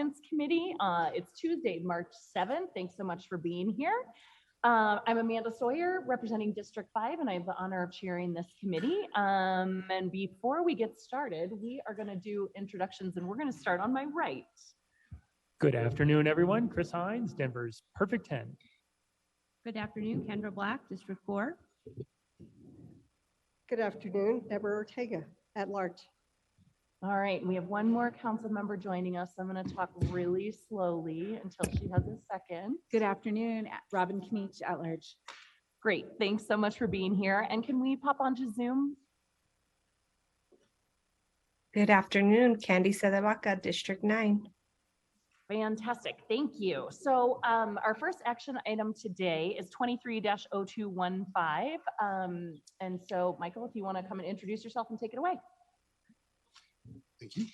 Finance Committee. It's Tuesday, March 7th. Thanks so much for being here. I'm Amanda Sawyer, representing District 5, and I have the honor of chairing this committee. And before we get started, we are going to do introductions, and we're going to start on my right. Good afternoon, everyone. Chris Hines, Denver's Perfect 10. Good afternoon, Kendra Black, District 4. Good afternoon, Deborah Ortega, at large. All right, we have one more council member joining us. I'm going to talk really slowly until she has a second. Good afternoon, Robin Kniech, at large. Great, thanks so much for being here. And can we pop onto Zoom? Good afternoon, Candy Cedevaca, District 9. Fantastic, thank you. So our first action item today is 23-0215. And so Michael, if you want to come and introduce yourself and take it away. Thank you.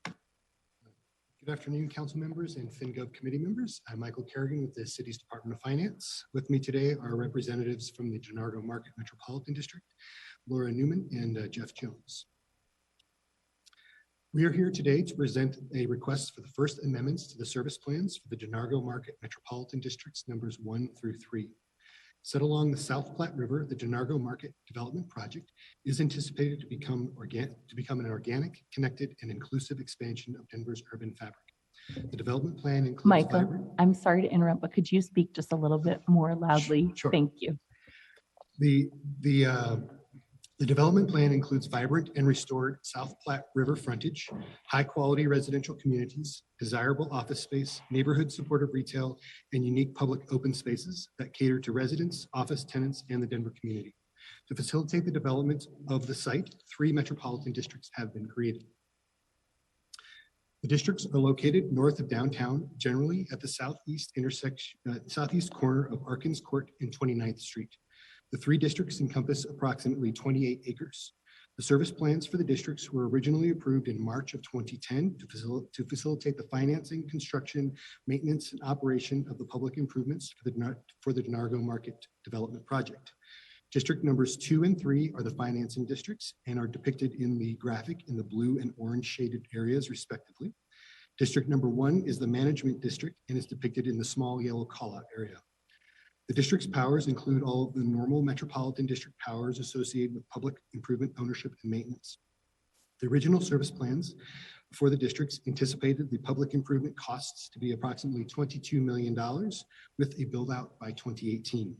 Good afternoon, council members and FinGov committee members. I'm Michael Kerrigan with the city's Department of Finance. With me today are representatives from the Gennargo Market Metropolitan District, Laura Newman and Jeff Jones. We are here today to present a request for the first amendments to the service plans for the Gennargo Market Metropolitan Districts numbers 1 through 3. Set along the South Platte River, the Gennargo Market Development Project is anticipated to become an organic, connected, and inclusive expansion of Denver's urban fabric. The development plan includes Michael, I'm sorry to interrupt, but could you speak just a little bit more loudly? Sure. Thank you. The development plan includes vibrant and restored South Platte River frontage, high-quality residential communities, desirable office space, neighborhood supportive retail, and unique public open spaces that cater to residents, office tenants, and the Denver community. To facilitate the development of the site, 3 metropolitan districts have been created. The districts are located north of downtown, generally at the southeast corner of Arkins Court and 29th Street. The 3 districts encompass approximately 28 acres. The service plans for the districts were originally approved in March of 2010 to facilitate the financing, construction, maintenance, and operation of the public improvements for the Gennargo Market Development Project. District numbers 2 and 3 are the financing districts and are depicted in the graphic in the blue and orange shaded areas respectively. District number 1 is the management district and is depicted in the small yellow call-out area. The district's powers include all of the normal metropolitan district powers associated with public improvement ownership and maintenance. The original service plans for the districts anticipated the public improvement costs to be approximately $22 million with a build out by 2018.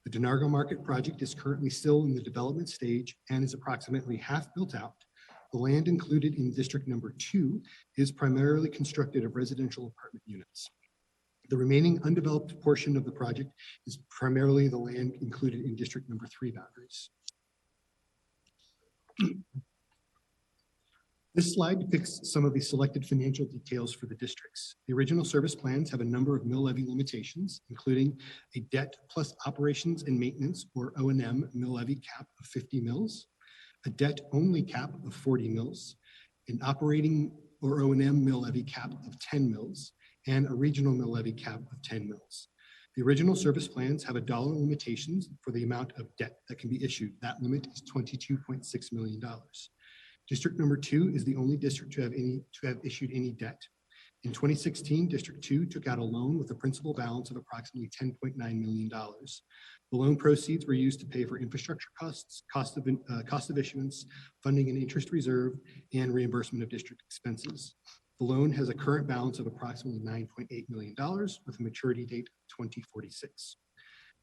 The Gennargo Market project is currently still in the development stage and is approximately half built out. The land included in district number 2 is primarily constructed of residential apartment units. The remaining undeveloped portion of the project is primarily the land included in district number 3 boundaries. This slide depicts some of the selected financial details for the districts. The original service plans have a number of mill levy limitations, including a debt plus operations and maintenance, or O&M, mill levy cap of 50 mills, a debt only cap of 40 mills, an operating or O&M mill levy cap of 10 mills, and a regional mill levy cap of 10 mills. The original service plans have a dollar limitations for the amount of debt that can be issued. That limit is $22.6 million. District number 2 is the only district to have issued any debt. In 2016, District 2 took out a loan with a principal balance of approximately $10.9 million. The loan proceeds were used to pay for infrastructure costs, cost of issuance, funding and interest reserve, and reimbursement of district expenses. The loan has a current balance of approximately $9.8 million with a maturity date of 2046.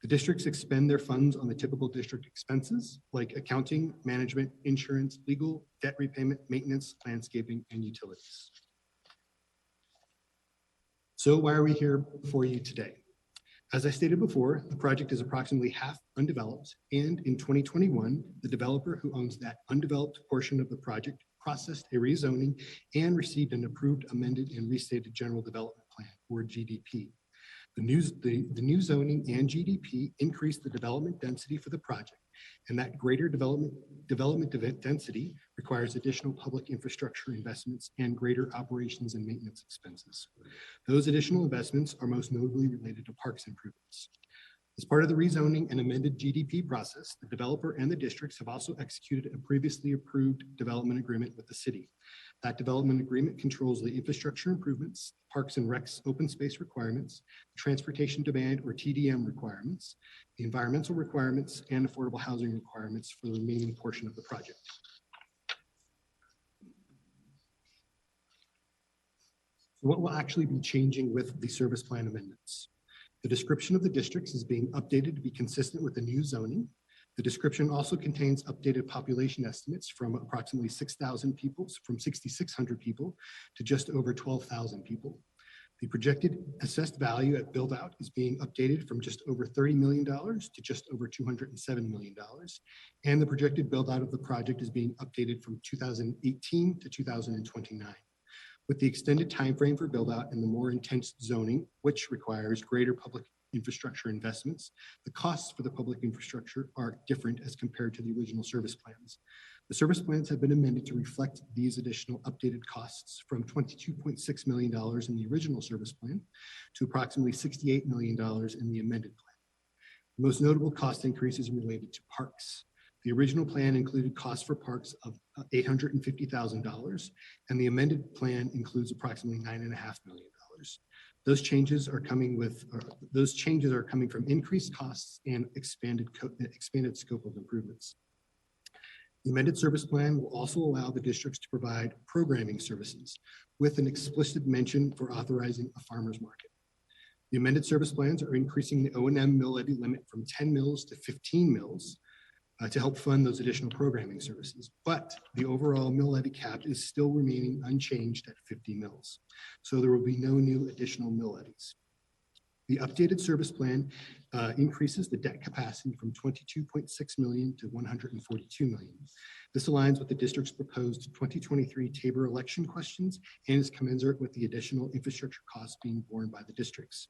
The districts expend their funds on the typical district expenses like accounting, management, insurance, legal, debt repayment, maintenance, landscaping, and utilities. So why are we here before you today? As I stated before, the project is approximately half undeveloped, and in 2021, the developer who owns that undeveloped portion of the project processed a rezoning and received an approved, amended, and restated general development plan, or GDP. The new zoning and GDP increased the development density for the project, and that greater development density requires additional public infrastructure investments and greater operations and maintenance expenses. Those additional investments are most notably related to parks improvements. As part of the rezoning and amended GDP process, the developer and the districts have also executed a previously approved development agreement with the city. That development agreement controls the infrastructure improvements, parks and recs open space requirements, transportation demand or TDM requirements, the environmental requirements, and affordable housing requirements for the remaining portion of the project. What will actually be changing with the service plan amendments? The description of the districts is being updated to be consistent with the new zoning. The description also contains updated population estimates from approximately 6,000 people, from 6,600 people to just over 12,000 people. The projected assessed value at build out is being updated from just over $30 million to just over $207 million. And the projected build out of the project is being updated from 2018 to 2029. With the extended timeframe for build out and the more intense zoning, which requires greater public infrastructure investments, the costs for the public infrastructure are different as compared to the original service plans. The service plans have been amended to reflect these additional updated costs from $22.6 million in the original service plan to approximately $68 million in the amended plan. The most notable cost increases related to parks. The original plan included costs for parks of $850,000, and the amended plan includes approximately $9.5 million. Those changes are coming from increased costs and expanded scope of improvements. The amended service plan will also allow the districts to provide programming services with an explicit mention for authorizing a farmer's market. The amended service plans are increasing the O&M mill levy limit from 10 mills to 15 mills to help fund those additional programming services. But the overall mill levy cap is still remaining unchanged at 50 mills. So there will be no new additional mill levies. The updated service plan increases the debt capacity from 22.6 million to 142 million. This aligns with the district's proposed 2023 Tabor election questions and is commensurate with the additional infrastructure costs being borne by the districts.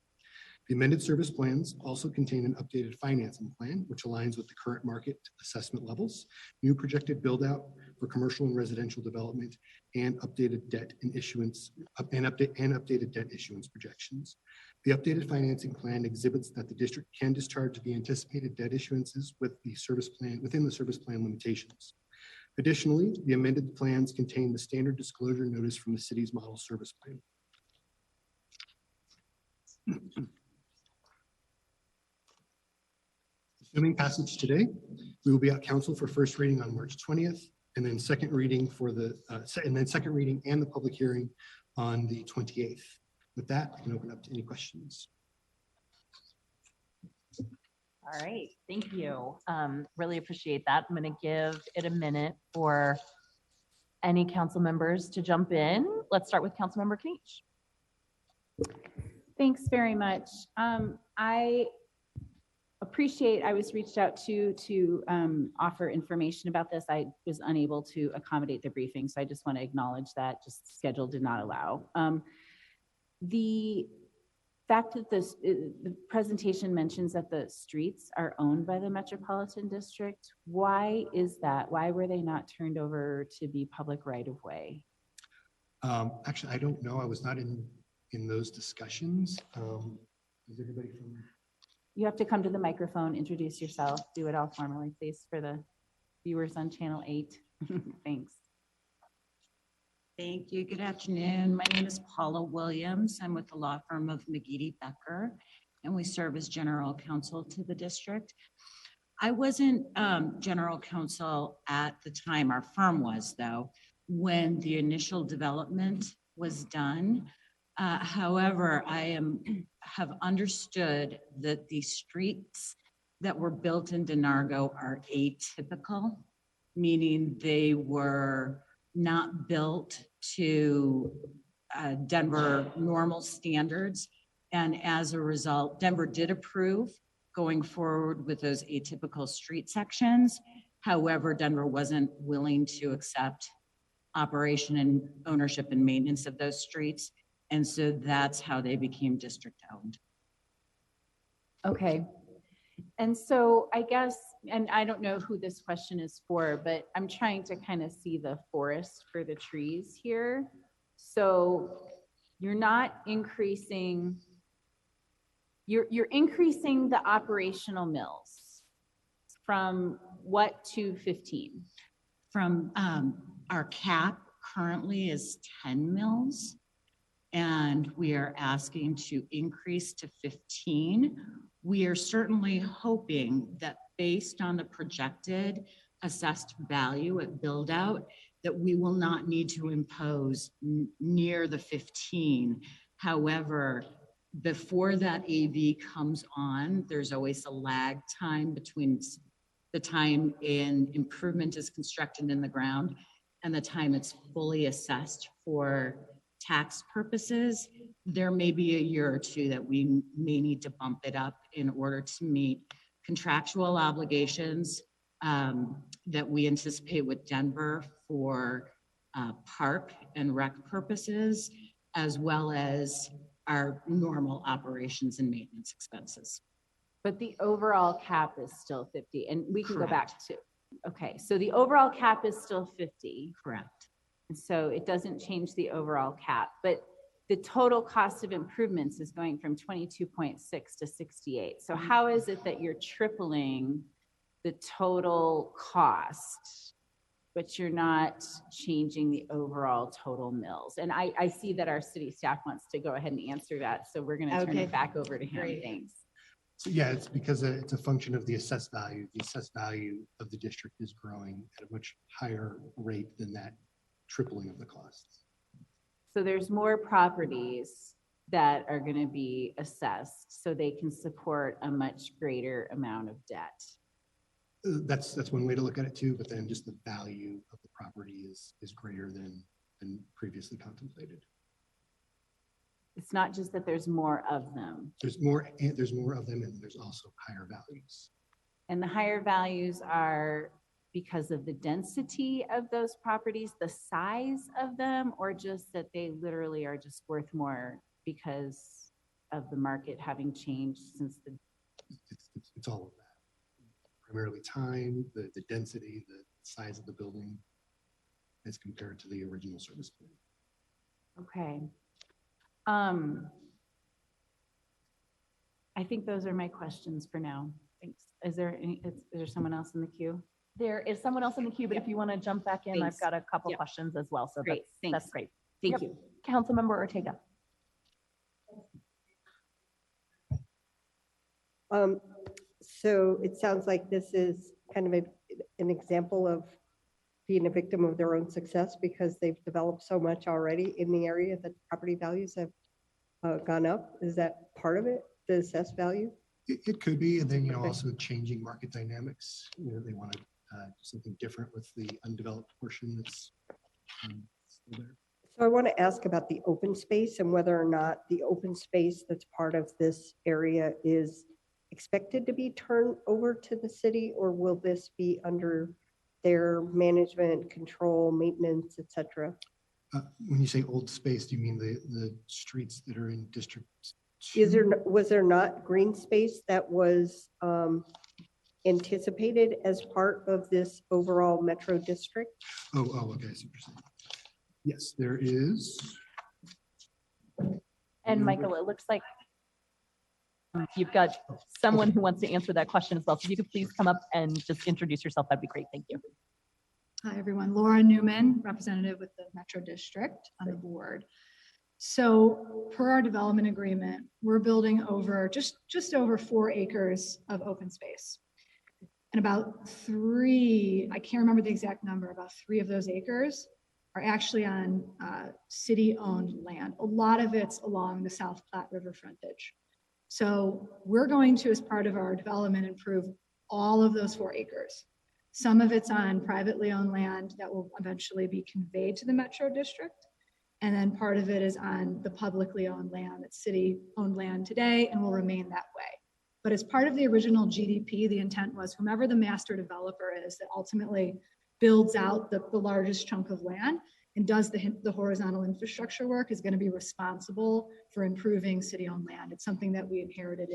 The amended service plans also contain an updated financing plan, which aligns with the current market assessment levels, new projected build out for commercial and residential development, and updated debt and issuance updated debt issuance projections. The updated financing plan exhibits that the district can discharge the anticipated debt issuances with the service plan within the service plan limitations. Additionally, the amended plans contain the standard disclosure notice from the city's model service plan. Assuming passage today, we will be at council for first reading on March 20th, and then second reading and the public hearing on the 28th. With that, I can open up to any questions. All right, thank you. Really appreciate that. I'm going to give it a minute for any council members to jump in. Let's start with Councilmember Kniech. Thanks very much. I was reached out to offer information about this. I was unable to accommodate the briefing, so I just want to acknowledge that just schedule did not allow. The fact that the presentation mentions that the streets are owned by the Metropolitan District, why is that? Why were they not turned over to be public right of way? Actually, I don't know. I was not in those discussions. Is everybody from? You have to come to the microphone, introduce yourself, do it all formally, please, for the viewers on Channel 8. Thanks. Thank you. Good afternoon. My name is Paula Williams. I'm with the law firm of McGeady Becker, and we serve as general counsel to the district. I wasn't general counsel at the time, our firm was though, when the initial development was done. However, I have understood that the streets that were built in Denargo are atypical, meaning they were not built to Denver normal standards. And as a result, Denver did approve going forward with those atypical street sections. However, Denver wasn't willing to accept operation and ownership and maintenance of those streets. And so that's how they became district owned. Okay. And so I guess, and I don't know who this question is for, but I'm trying to kind of see the forest for the trees here. So you're not increasing You're increasing the operational mills from what to 15? From, our cap currently is 10 mills. And we are asking to increase to 15. We are certainly hoping that based on the projected assessed value at build out, that we will not need to impose near the 15. However, before that AV comes on, there's always a lag time between the time an improvement is constructed in the ground and the time it's fully assessed for tax purposes. There may be a year or two that we may need to bump it up in order to meet contractual obligations that we anticipate with Denver for park and rec purposes, as well as our normal operations and maintenance expenses. But the overall cap is still 50, and we can go back Correct. to, okay, so the overall cap is still 50. Correct. And so it doesn't change the overall cap, but the total cost of improvements is going from 22.6 to 68. So how is it that you're tripling the total cost, but you're not changing the overall total mills? And I see that our city staff wants to go ahead and answer that, so we're gonna turn Okay. it back over to him. Great. Thanks. So yeah, it's because it's a function of the assessed value. The assessed value of the district is growing at a much higher rate than that tripling of the costs. So there's more properties that are gonna be assessed, so they can support a much greater amount of debt. That's one way to look at it too, but then just the value of the property is greater than previously contemplated. It's not just that there's more of them. There's more of them, and there's also higher values. And the higher values are because of the density of those properties, the size of them, or just that they literally are just worth more because of the market having changed since the, It's all of that. Primarily time, the density, the size of the building as compared to the original service plan. okay. I think those are my questions for now. Thanks. Is there someone else in the queue? There is someone else in the queue, but if you want to jump back in, I've Thanks. got a couple Yep. questions as well. So Great, that's thanks. great. Thank Yep. you. Councilmember Ortega. So it sounds like this is kind of an example of being a victim of their own success because they've developed so much already in the area that property values have gone up. Is that part of it, the assessed value? It could be, and then, Okay. also changing market dynamics. They want to do something different with the undeveloped portion that's still there. So I want to ask about the open space and whether or not the open space that's part of this area is expected to be turned over to the city, or will this be under their management, control, maintenance, et cetera? When you say old space, do you mean the streets that are in District 2? Was there not green space that was anticipated as part of this overall metro district? Oh, okay, I see what you're saying. Yes, there is. And Number- Michael, it looks like you've got someone who wants to answer that question as well. So if you could please come up and just introduce yourself, that'd be great. Thank you. Hi, everyone. Laura Newman, representative with the Metro District on the board. So per our development agreement, we're building over just over 4 acres of open space. And about 3, I can't remember the exact number, about 3 of those acres are actually on city-owned land. A lot of it's along the South Platte River frontage. So we're going to, as part of our development, improve all of those 4 acres. Some of it's on privately owned land that will eventually be conveyed to the Metro District. And then part of it is on the publicly owned land, that's city-owned land today and will remain that way. But as part of the original GDP, the intent was whomever the master developer is that ultimately builds out the largest chunk of land and does the horizontal infrastructure work is going to be responsible for improving city-owned land. It's something that we inherited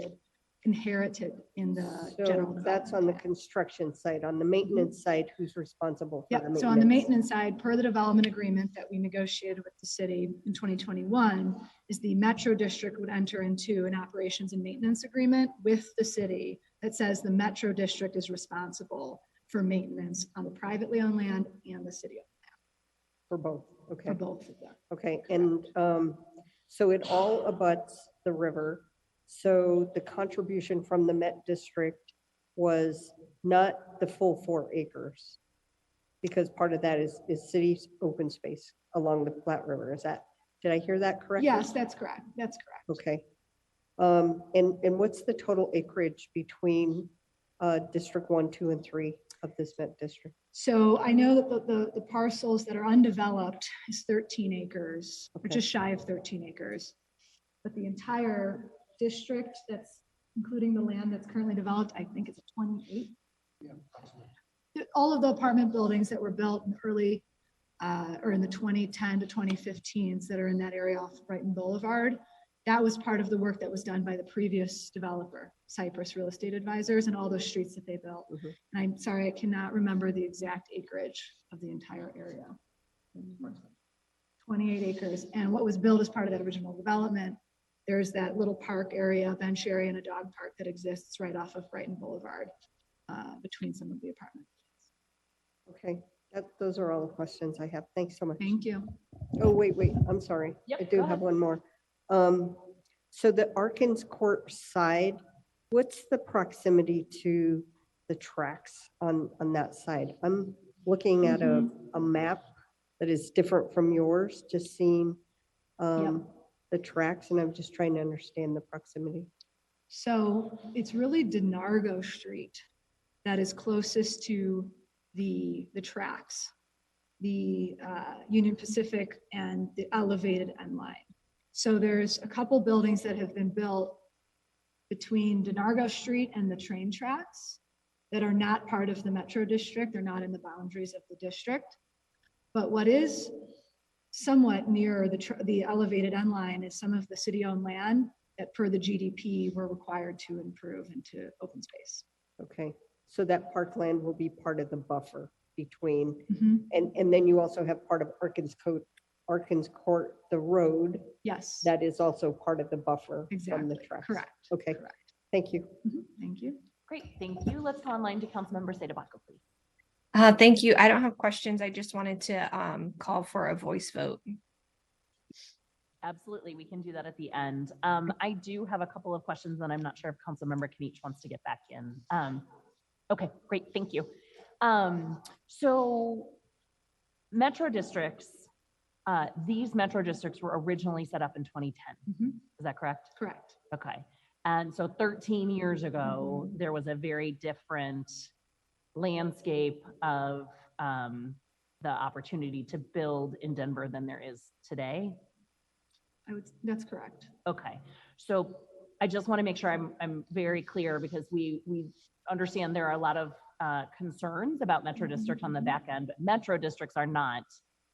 inherited in the general. So that's on development the plan. construction side. On the maintenance side, who's responsible for the Yeah, maintenance? so on the maintenance side, per the development agreement that we negotiated with the city in 2021, is the Metro District would enter into an operations and maintenance agreement with the city that says the Metro District is responsible for maintenance on the privately owned land and the city For both, okay. for both of them. Okay, and so it all abuts the river. So the contribution from the Met District was not the full 4 acres. Because part of that is city's open space along the Platte River. Did I hear that correctly? Yes, that's correct. That's correct. Okay. And what's the total acreage between District 1, 2, and 3 of this Met District? So I know that the parcels that are undeveloped is 13 acres, or Okay. just shy of 13 acres. But the entire district that's including the land that's currently developed, I think it's 28. All of the apartment buildings that were built in early, or in the 2010 to 2015s that are in that area off Brighton Boulevard, that was part of the work that was done by the previous developer, Cypress Real Estate Advisors, and all those streets that they built. Mhm. And I'm sorry, I cannot remember the exact acreage of the entire area. 28 acres. And what was built as part of that original development, there's that little park area, bench area, and a dog park that exists right off of Brighton Boulevard between some of the apartments. Okay, those are all the questions I have. Thanks so much. Thank you. Oh, wait, I'm sorry. Yep, I go do ahead. have one more. So the Arkins Court side, what's the proximity to the tracks on that side? I'm looking at a map that is different from yours, just seeing the tracks, and I'm just trying to understand the proximity. So it's really DeNargo Street that is closest to the tracks, the Union Pacific and the elevated end line. So there's a couple buildings that have been built between DeNargo Street and the train tracks that are not part of the Metro District. They're not in the boundaries of the district. But what is somewhat near the elevated end line is some of the city-owned land that per the GDP we're required to improve into open space. Okay, so that parkland will be part of the buffer between, Mhm. and then you also have part of Arkins Court, the road, Yes, that is also part of the buffer from the exactly, tracks. correct. Okay, Correct. thank you. Mhm. Thank you. Great, thank you. Let's go online to Councilmember Sederbaco, please. Thank you. I don't have questions. I just wanted to call for a voice vote. Absolutely, we can do that at the end. I do have a couple of questions, and I'm not sure if Councilmember Knich wants to get back in. Okay, great, thank you. So metro districts, these metro districts were originally set up in 2010. Mhm. Is that correct? Correct. Okay. And so 13 years ago, there was a very different landscape of the opportunity to build in Denver than there is today. That's correct. Okay, so I just want to make sure I'm very clear because we understand there are a lot of concerns about Metro District on the back end, but Metro Districts are not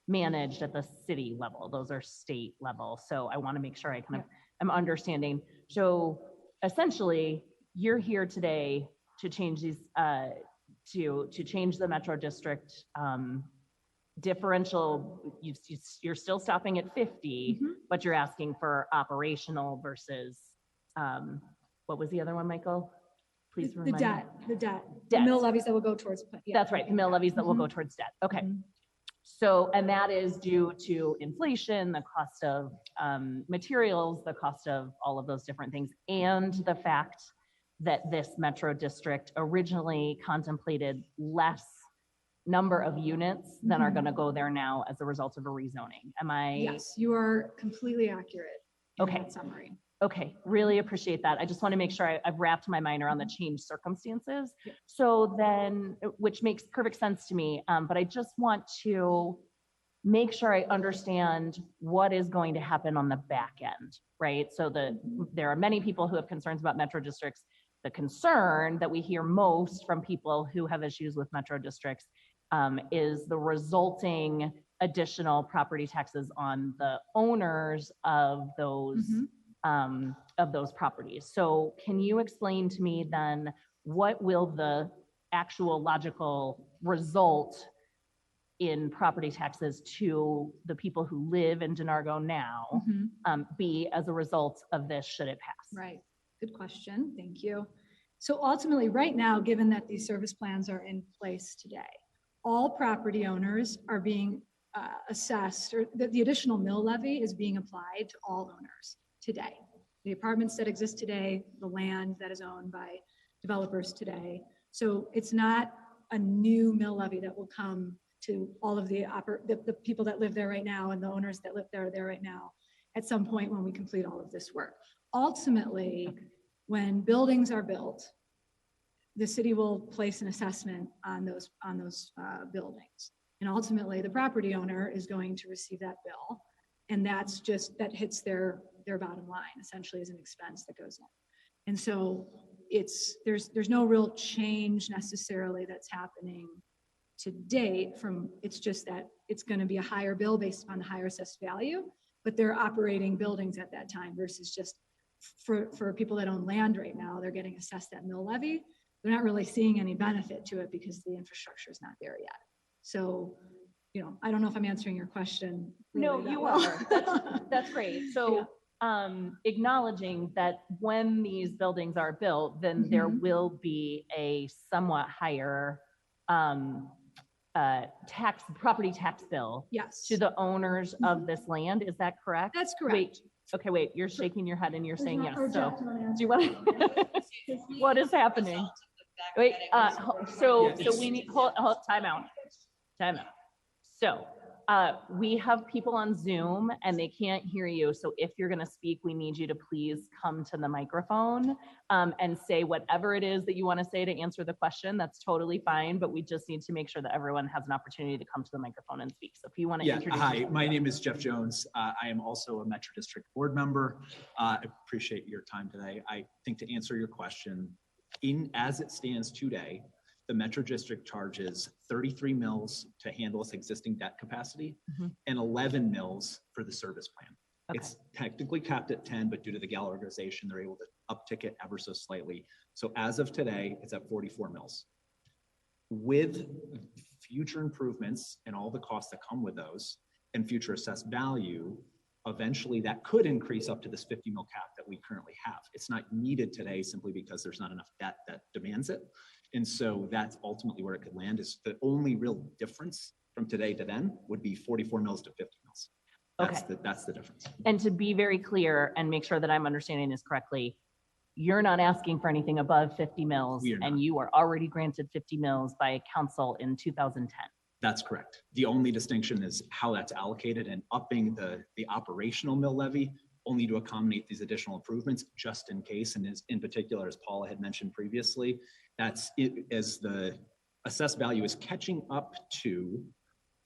managed at the city level. Those are state level. So I want to make sure I kind of am understanding. So essentially, you're here today to change these, to change the Metro District differential. You're still stopping at 50, Mhm. but you're asking for operational versus, what was the other one, Michael? Please The remind me. the debt, the Debt. mill levies that will go towards. Yeah. That's right, the mill levies that will go towards debt. Okay. Mhm. So, and that is due to inflation, the cost of materials, the cost of all of those different things, and the fact that this Metro District originally contemplated less number of units than are Mhm. going to go there now as a result of a rezoning. Am I? Yes, you are completely accurate in Okay. that summary. Okay, really appreciate that. I just want to make sure I've wrapped my mind around the changed circumstances. Yep. So then, which makes perfect sense to me, but I just want to make sure I understand what is going to happen on the back end, right? So there are many people who have concerns about Metro Districts. The concern that we hear most from people who have issues with Metro Districts is the resulting additional property taxes on the owners of those Mhm. of those properties. So can you explain to me then, what will the actual logical result in property taxes to the people who live in Denargo now Mhm. be as a result of this, should it pass? Right. Good question. Thank you. So ultimately, right now, given that these service plans are in place today, all property owners are being assessed, or the additional mill levy is being applied to all owners today. The apartments that exist today, the land that is owned by developers today. So it's not a new mill levy that will come to all of the people that live there right now and the owners that live there right now at some point when we complete all of this work. Ultimately, when buildings are built, the city will place an assessment on those buildings. And ultimately, the property owner is going to receive that bill. And that's just, that hits their bottom line, essentially, as an expense that goes in. And so there's no real change necessarily that's happening to date from, it's just that it's going to be a higher bill based on the higher assessed value, but they're operating buildings at that time versus just for people that own land right now, they're getting assessed that mill levy. They're not really seeing any benefit to it because the infrastructure is not there yet. So, I don't know if I'm answering your question. No, really that you well. are. That's great. So acknowledging that when these buildings are built, then there will be a somewhat higher property tax bill Yes, to the owners of this land. Is that correct? that's correct. Wait, okay, wait, you're shaking your head and you're saying yes. Or So Jeff, you wanna do answer? you want to, what is happening? Wait, so we need, time out. So we have people on Zoom and they can't hear you. So if you're going to speak, we need you to please come to the microphone and say whatever it is that you want to say to answer the question. That's totally fine, but we just need to make sure that everyone has an opportunity to come to the microphone and speak. So if you want to introduce Hi, yourself. my name is Jeff Jones. I am also a Metro District board member. I appreciate your time today. I think to answer your question, as it stands today, the Metro District charges 33 mills to handle its existing debt capacity and 11 mills for the service plan. Okay. It's technically capped at 10, but due to the GAL organization, they're able to uptick it ever so slightly. So as of today, it's at 44 mills. With future improvements and all the costs that come with those and future assessed value, eventually that could increase up to this 50 mil cap that we currently have. It's not needed today simply because there's not enough debt that demands it. And so that's ultimately where it could land. Is the only real difference from today to then would be 44 mils to 50 mils. That's the difference. And to be very clear and make sure that I'm understanding this correctly, you're not asking for anything above 50 mils, and you are already granted 50 mils by council in 2010. That's correct. The only distinction is how that's allocated and upping the operational mill levy only to accommodate these additional improvements just in case. And in particular, as Paula had mentioned previously, that's it, as the assessed value is catching up to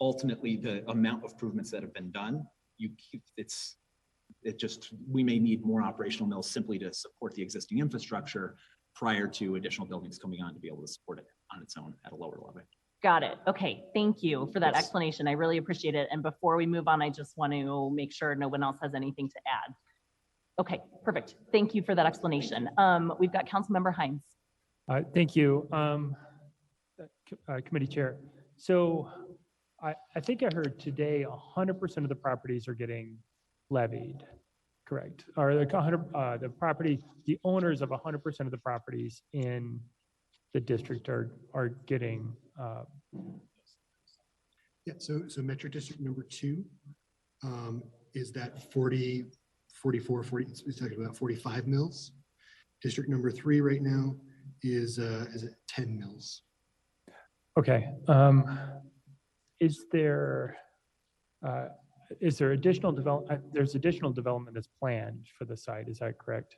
ultimately the amount of improvements that have been done. We may need more operational mills simply to support the existing infrastructure prior to additional buildings coming on to be able to support it on its own at a lower level. Got it. Okay. Thank you for that Yes. explanation. I really appreciate it. And before we move on, I just want to make sure no one else has anything to add. Okay, perfect. Thank you for that explanation. We've got Councilmember Hines. Thank you, Committee Chair. So I think I heard today 100% of the properties are getting levied, correct? Or the owners of 100% of the properties in the district are getting. Yeah, so Metro District number 2 is that 44, it's talking about 45 mills. District number 3 right now is at 10 mills. Okay. Is there additional development? There's additional development that's planned for the site. Is that correct?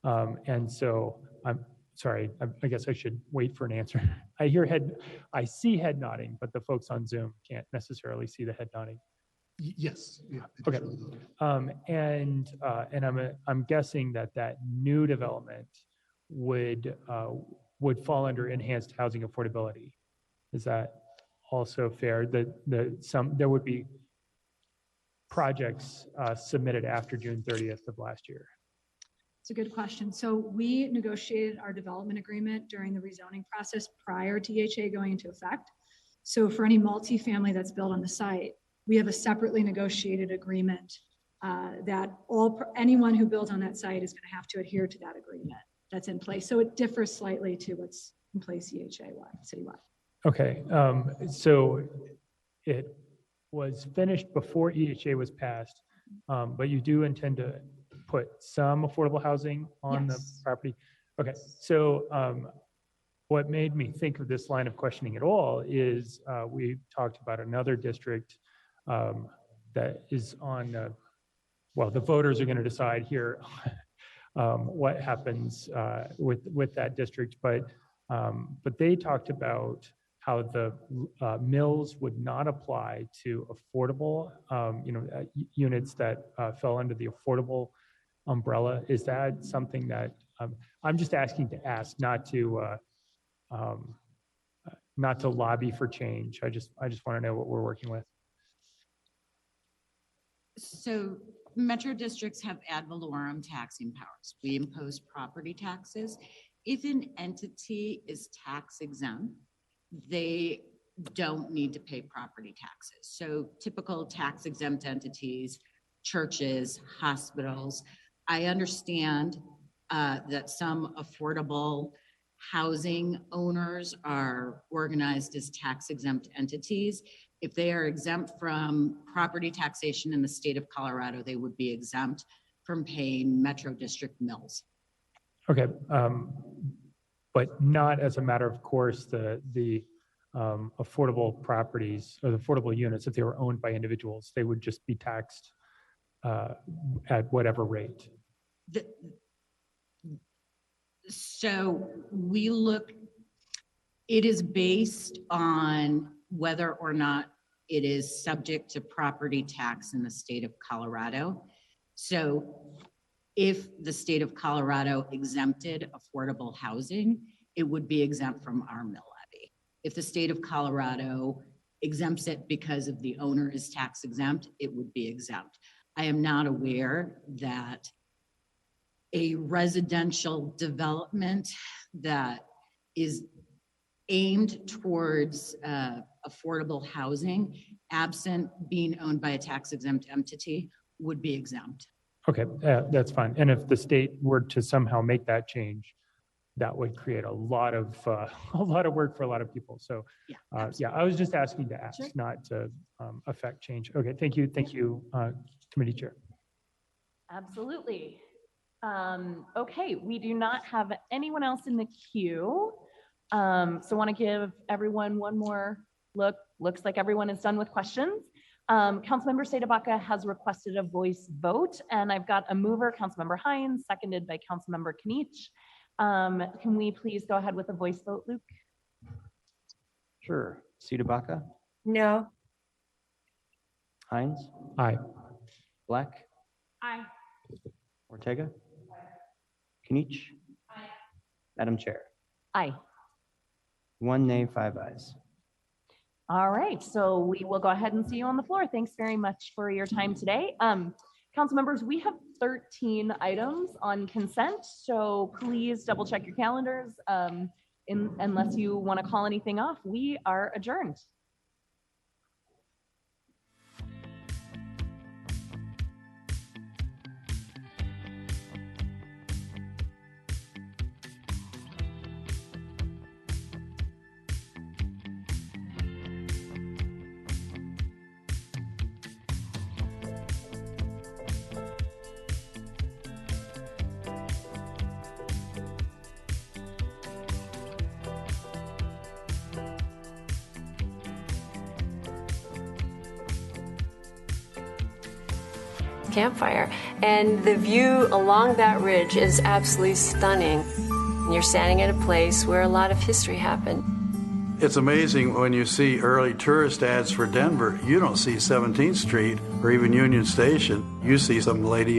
And so I'm sorry. I guess I should wait for an answer. I see head nodding, but the folks on Zoom can't necessarily see the head nodding. Yes. Yeah, Okay. And I'm guessing that new development would fall under enhanced housing affordability. Is that also fair? There would be projects submitted after June 30th of last year? It's a good question. So we negotiated our development agreement during the rezoning process prior to EHA going into effect. So for any multifamily that's built on the site, we have a separately negotiated agreement that anyone who builds on that site is going to have to adhere to that agreement that's in place. So it differs slightly to what's in place EHA-wide, citywide. Okay, so it was finished before EHA was passed, but you do intend to put some affordable housing on the Yes. property? Okay, so what made me think of this line of questioning at all is we talked about another district that is on, well, the voters are going to decide here what happens with that district, but they talked about how the mills would not apply to affordable, units that fell under the affordable umbrella. Is that something that I'm just asking to ask, not to lobby for change? I just want to know what we're working with. So metro districts have ad valorem taxing powers. We impose property taxes. If an entity is tax exempt, they don't need to pay property taxes. So typical tax exempt entities, churches, hospitals. I understand that some affordable housing owners are organized as tax exempt entities. If they are exempt from property taxation in the state of Colorado, they would be exempt from paying metro district mills. Okay, but not as a matter of course, the affordable properties or the affordable units, if they were owned by individuals, they would just be taxed at whatever rate. So we look, it is based on whether or not it is subject to property tax in the state of Colorado. So if the state of Colorado exempted affordable housing, it would be exempt from our mill levy. If the state of Colorado exempts it because of the owner is tax exempt, it would be exempt. I am not aware that a residential development that is aimed towards affordable housing, absent being owned by a tax exempt entity, would be exempt. Okay, that's fine. And if the state were to somehow make that change, that would create a lot of work for a lot of people. So yeah, I was just asking to ask, Sure. not to affect change. Okay, thank you, committee chair. Absolutely. Okay, we do not have anyone else in the queue. So want to give everyone one more look. Looks like everyone is done with questions. Councilmember Sadabaka has requested a voice vote, and I've got a mover, Councilmember Hines, seconded by Councilmember Knich. Can we please go ahead with a voice vote, Luke? Sure. Sadabaka, No. Hines, Aye. Black, Aye. Ortega, Knich. Madam Chair, Aye. 1 nay, 5 ayes. All right, so we will go ahead and see you on the floor. Thanks very much for your time today. Council members, we have 13 items on consent, so please double check your calendars. Unless you want to call anything off, we are adjourned. Campfire, and the view along that ridge is absolutely stunning. You're standing at a place where a lot of history happened. It's amazing when you see early tourist ads for Denver, you don't see 17th Street or even Union Station. You see some lady